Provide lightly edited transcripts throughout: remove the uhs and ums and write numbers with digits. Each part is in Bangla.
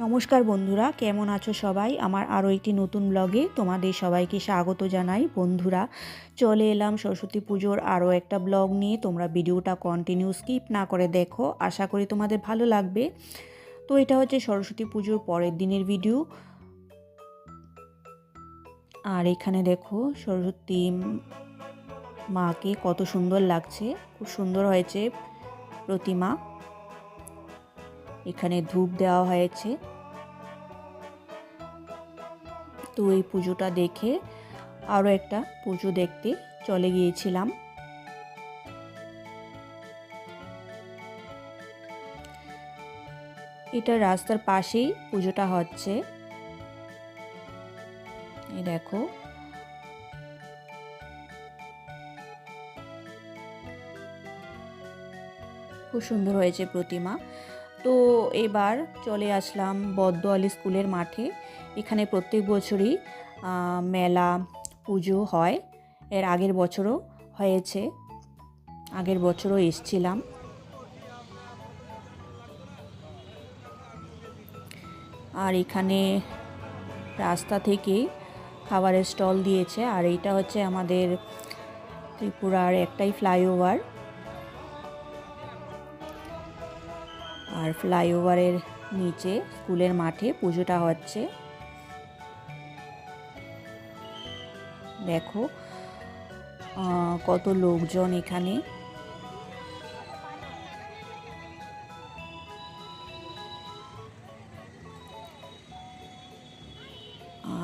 নমস্কার বন্ধুরা, কেমন আছো সবাই? আমার আরও একটি নতুন ব্লগে তোমাদের সবাইকে স্বাগত জানাই। বন্ধুরা, চলে এলাম সরস্বতী পুজোর আরও একটা ব্লগ নিয়ে। তোমরা ভিডিওটা কন্টিনিউ স্কিপ না করে দেখো, আশা করি তোমাদের ভালো লাগবে। তো এটা হচ্ছে সরস্বতী পুজোর পরের দিনের ভিডিও। আর এখানে দেখো সরস্বতী মাকে কত সুন্দর লাগছে, খুব সুন্দর হয়েছে প্রতিমা। এখানে ধূপ দেওয়া হয়েছে। তো এই পুজোটা দেখে আরও একটা পুজো দেখতে চলে গিয়েছিলাম। এটা রাস্তার পাশেই পুজোটা হচ্ছে। এই দেখো, খুব সুন্দর হয়েছে প্রতিমা। তো এবার চলে আসলাম বদ্দোয়ালি স্কুলের মাঠে। এখানে প্রত্যেক বছরই মেলা পুজো হয়। এর আগের বছরও হয়েছে, আগের বছরও এসছিলাম। আর এখানে রাস্তা থেকেই খাবারের স্টল দিয়েছে। আর এইটা হচ্ছে আমাদের ত্রিপুরার একটাই ফ্লাইওভার। আর ফ্লাইওভারের নিচে স্কুলের মাঠে পুজোটা হচ্ছে। দেখো কত লোকজন এখানে।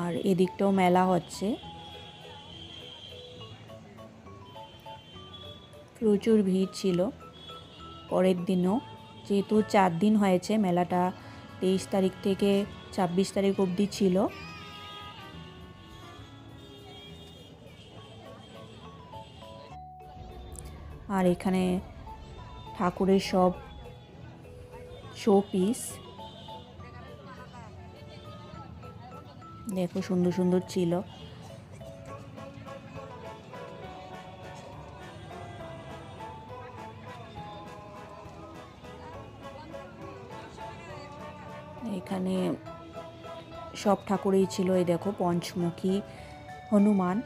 আর এদিকটাও মেলা হচ্ছে, প্রচুর ভিড় ছিল। পরের দিনও যেহেতু 4 দিন হয়েছে, মেলাটা 23 তারিখ থেকে 26 তারিখ অবধি ছিল। আর এখানে ঠাকুরের সব শো পিস দেখো, সুন্দর সুন্দর ছিল। এখানে সব ঠাকুরই ছিল। এই দেখো, পঞ্চমুখী হনুমান,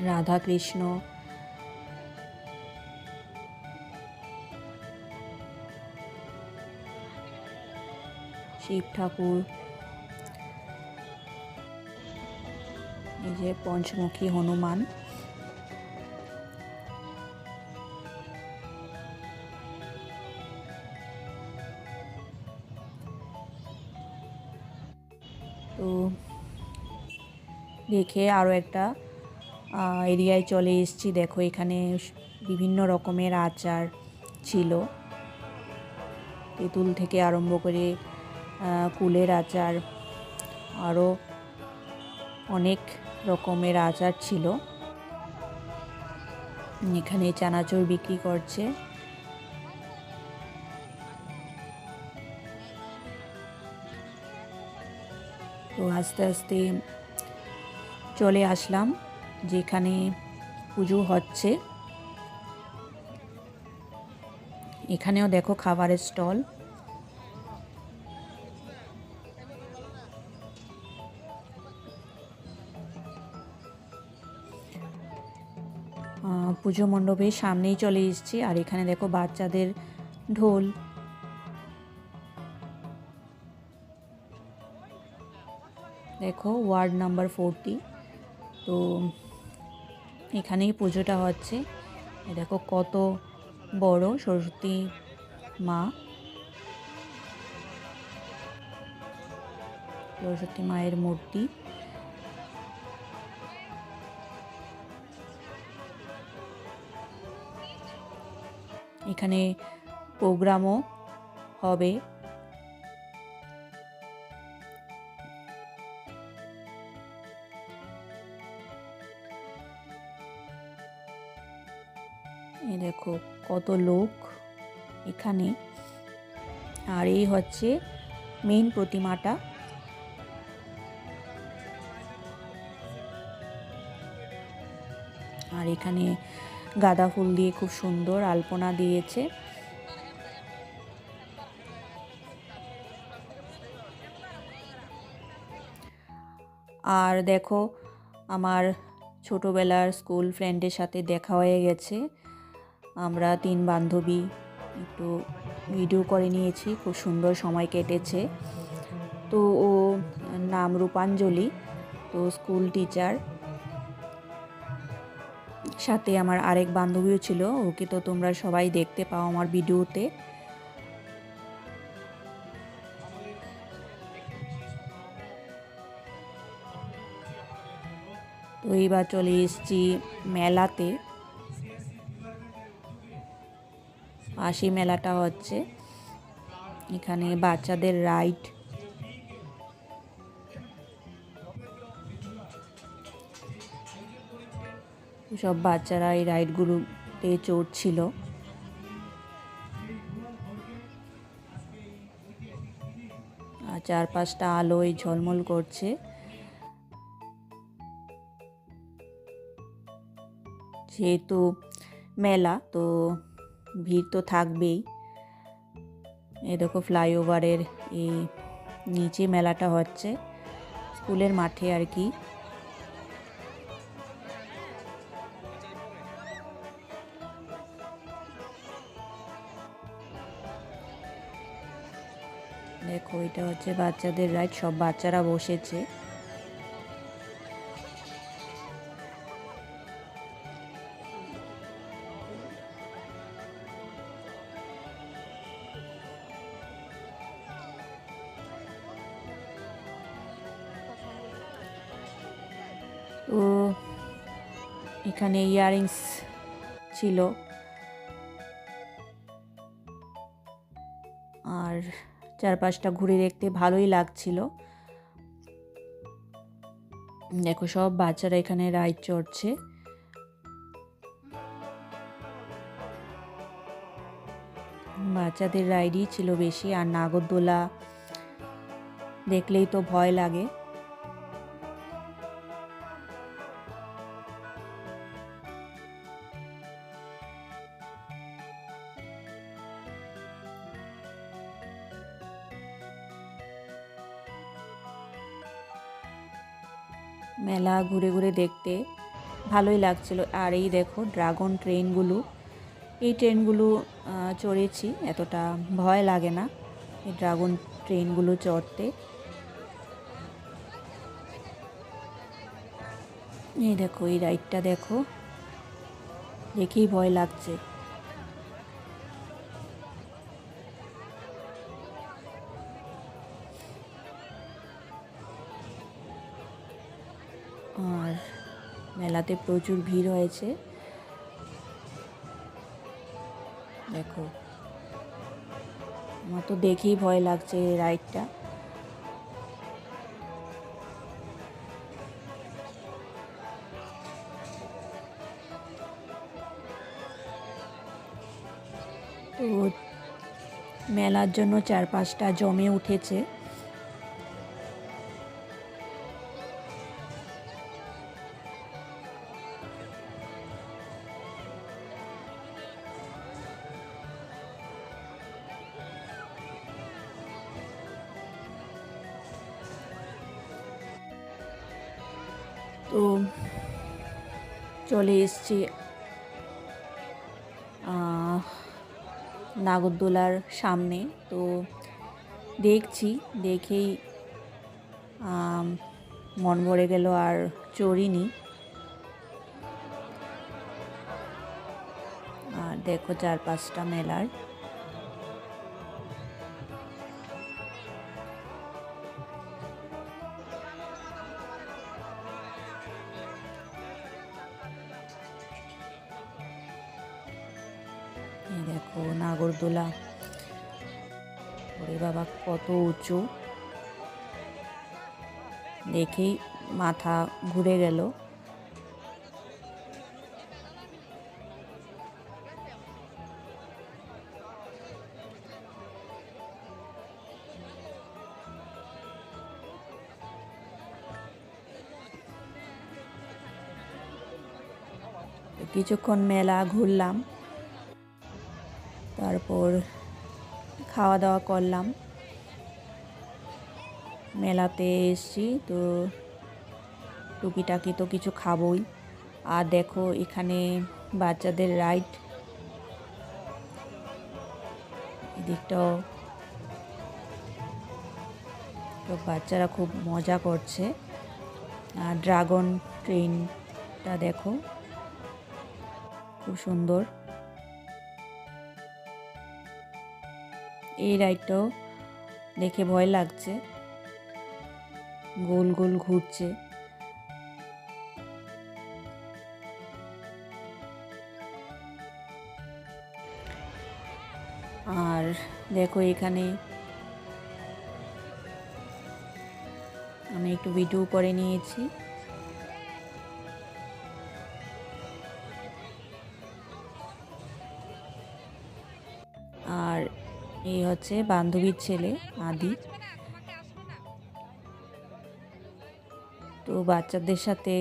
রাধা কৃষ্ণ, শিব ঠাকুর, এই যে পঞ্চমুখী হনুমান। তো দেখে আরও একটা এরিয়ায় চলে এসেছি। দেখো, এখানে বিভিন্ন রকমের আচার ছিল, তেঁতুল থেকে আরম্ভ করে কুলের আচার, আরও অনেক রকমের আচার ছিল। এখানে চানাচুর বিক্রি করছে। তো আস্তে আস্তে চলে আসলাম যেখানে পুজো হচ্ছে। এখানেও দেখো খাবারের স্টল। পুজো মণ্ডপের সামনেই চলে এসেছি। আর এখানে দেখো বাচ্চাদের ঢোল। দেখো, ওয়ার্ড নাম্বার 40। তো এখানেই পুজোটা হচ্ছে। দেখো কত বড় সরস্বতী মা, সরস্বতী মায়ের মূর্তি। এখানে প্রোগ্রামও হবে। এই দেখো কত লোক এখানে। আর এই হচ্ছে মেইন প্রতিমাটা। আর এখানে গাঁদা ফুল দিয়ে খুব সুন্দর আলপনা দিয়েছে। আর দেখো আমার ছোটোবেলার স্কুল ফ্রেন্ডের সাথে দেখা হয়ে গেছে। আমরা 3 বান্ধবী একটু ভিডিও করে নিয়েছি, খুব সুন্দর সময় কেটেছে। তো ও নাম রূপাঞ্জলি, তো স্কুল টিচার। সাথে আমার আরেক বান্ধবীও ছিল, ওকে তো তোমরা সবাই দেখতে পাও আমার ভিডিওতে। তো এইবার চলে এসেছি মেলাতে। পাশে মেলাটা হচ্ছে, এখানে বাচ্চাদের রাইড, সব বাচ্চারা এই রাইডগুলোতে চড়ছিল। আর চারপাশটা আলোয় ঝলমল করছে। যেহেতু মেলা, তো ভিড় তো থাকবেই। এই দেখো ফ্লাইওভারের এই নিচে মেলাটা হচ্ছে, স্কুলের মাঠে আর কি। দেখো এটা হচ্ছে বাচ্চাদের রাইড, সব বাচ্চারা বসেছে। তো এখানে ইয়াররিংস ছিল, আর চারপাশটা ঘুরে দেখতে ভালোই লাগছিল। দেখো সব বাচ্চারা এখানে রাইড চড়ছে। বাচ্চাদের রাইডই ছিল বেশি, আর নাগরদোলা দেখলেই তো ভয় লাগে। মেলা ঘুরে ঘুরে দেখতে ভালোই লাগছিল। আর এই দেখো ড্রাগন ট্রেনগুলো, এই ট্রেনগুলো চড়েছি, এতটা ভয় লাগে না এই ড্রাগন ট্রেনগুলো চড়তে। এই দেখো এই রাইডটা দেখো, দেখেই ভয় লাগছে। আর মেলাতে প্রচুর ভিড় হয়েছে। দেখো আমার তো দেখেই ভয় লাগছে এই রাইডটা। তো মেলার জন্য চারপাশটা জমে উঠেছে। তো চলে এসছি নাগরদোলার সামনে। তো দেখছি, দেখেই মন ভরে গেল, আর চড়িনি। আর দেখো চারপাশটা মেলার। এই দেখো নাগরদোলা, ওরে বাবা কত উঁচু, দেখেই মাথা ঘুরে গেল। কিছুক্ষণ মেলা ঘুরলাম, তারপর খাওয়া দাওয়া করলাম। মেলাতে এসেছি তো টুকিটাকি তো কিছু খাবোই। আর দেখো এখানে বাচ্চাদের রাইড, এদিকটাও তো বাচ্চারা খুব মজা করছে। আর ড্রাগন ট্রেনটা দেখো খুব সুন্দর। এই রাইডটাও দেখে ভয় লাগছে, গোল গোল ঘুরছে। আর দেখো এখানে আমি একটু ভিডিও করে নিয়েছি। আর এই হচ্ছে বান্ধবীর ছেলে আদি। তো বাচ্চাদের সাথে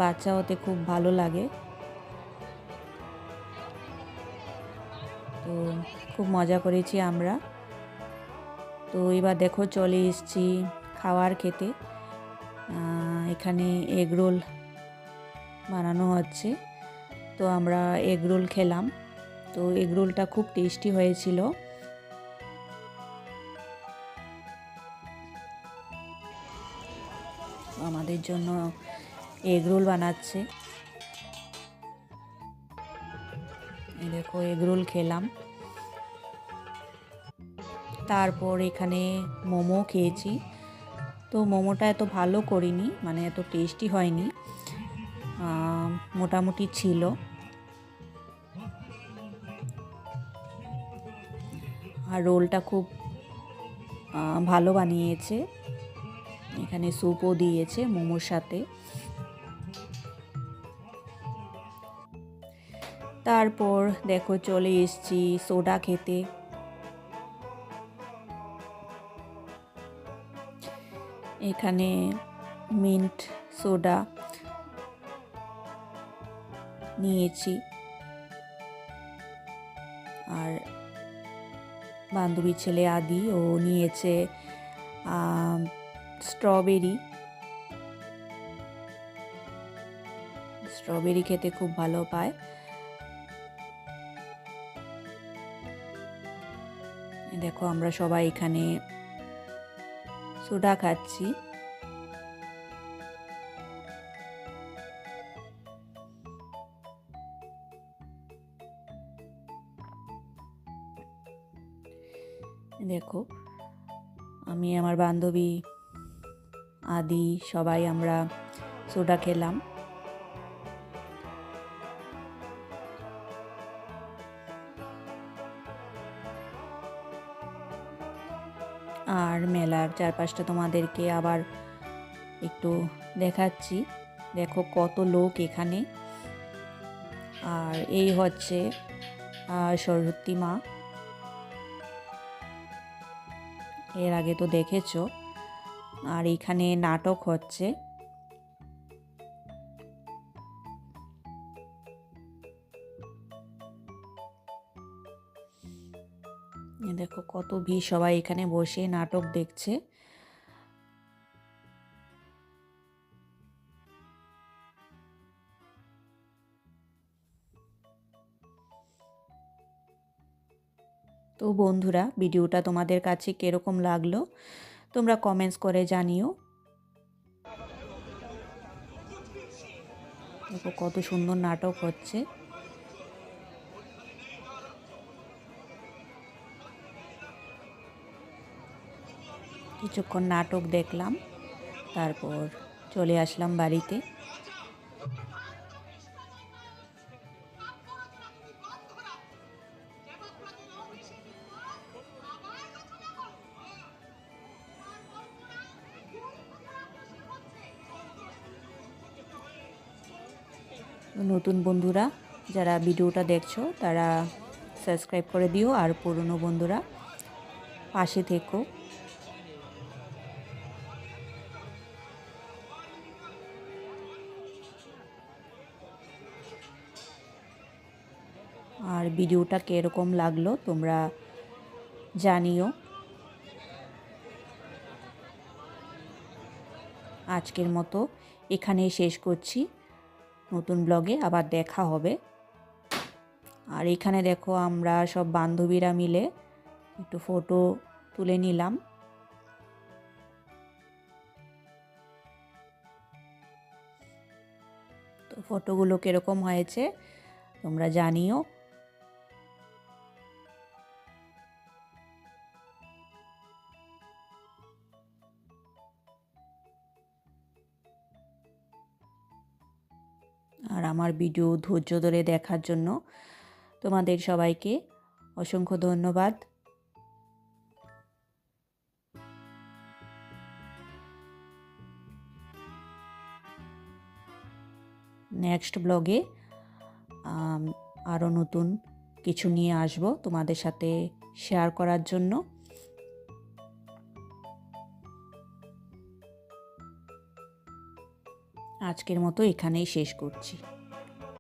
বাচ্চা হতে খুব ভালো লাগে, তো খুব মজা করেছি আমরা। তো এবার দেখো চলে এসেছি খাবার খেতে। এখানে এগ রোল বানানো হচ্ছে, তো আমরা এগ রোল খেলাম। তো এগ রোলটা খুব টেস্টি হয়েছিল। আমাদের জন্য এগ রোল বানাচ্ছে। এই দেখো এগ রোল খেলাম। তারপর এখানে মোমো খেয়েছি। তো মোমোটা এত ভালো করিনি, মানে এত টেস্টি হয়নি, মোটামুটি ছিল। আর রোলটা খুব ভালো বানিয়েছে। এখানে স্যুপও দিয়েছে মোমোর সাথে। তারপর দেখো চলে এসেছি সোডা খেতে। এখানে মিন্ট সোডা নিয়েছি। আর বান্ধবীর ছেলে আদি ও নিয়েছে স্ট্রবেরি খেতে খুব ভালো পায়। দেখো আমরা সবাই এখানে সোডা খাচ্ছি। দেখো আমি আমার বান্ধবী আদি সবাই আমরা সোডা খেলাম। আর মেলার চারপাশটা তোমাদেরকে আবার একটু দেখাচ্ছি। দেখো কত লোক এখানে। আর এই হচ্ছে সরস্বতী মা, এর আগে তো দেখেছো। আর এখানে নাটক হচ্ছে। দেখো কত ভিড়, সবাই এখানে বসে নাটক দেখছে। তো বন্ধুরা, ভিডিওটা তোমাদের কাছে কিরকম লাগলো তোমরা কমেন্টস করে জানিও। দেখো কত সুন্দর নাটক হচ্ছে। কিছুক্ষণ নাটক দেখলাম, তারপর চলে আসলাম বাড়িতে। নতুন বন্ধুরা যারা ভিডিওটা দেখছো তারা সাবস্ক্রাইব করে দিও, আর পুরনো বন্ধুরা পাশে থেকো। আর ভিডিওটা কীরকম লাগলো তোমরা জানিও। আজকের মতো এখানেই শেষ করছি। নতুন ব্লগে আবার দেখা হবে। আর এখানে দেখো আমরা সব বান্ধবীরা মিলে একটু ফটো তুলে নিলাম। তো ফটোগুলো কীরকম হয়েছে তোমরা জানিও। আর আমার ভিডিও ধৈর্য ধরে দেখার জন্য তোমাদের সবাইকে অসংখ্য ধন্যবাদ। নেক্সট ব্লগে আরও নতুন কিছু নিয়ে আসব তোমাদের সাথে শেয়ার করার জন্য। আজকের মতো এখানেই শেষ করছি।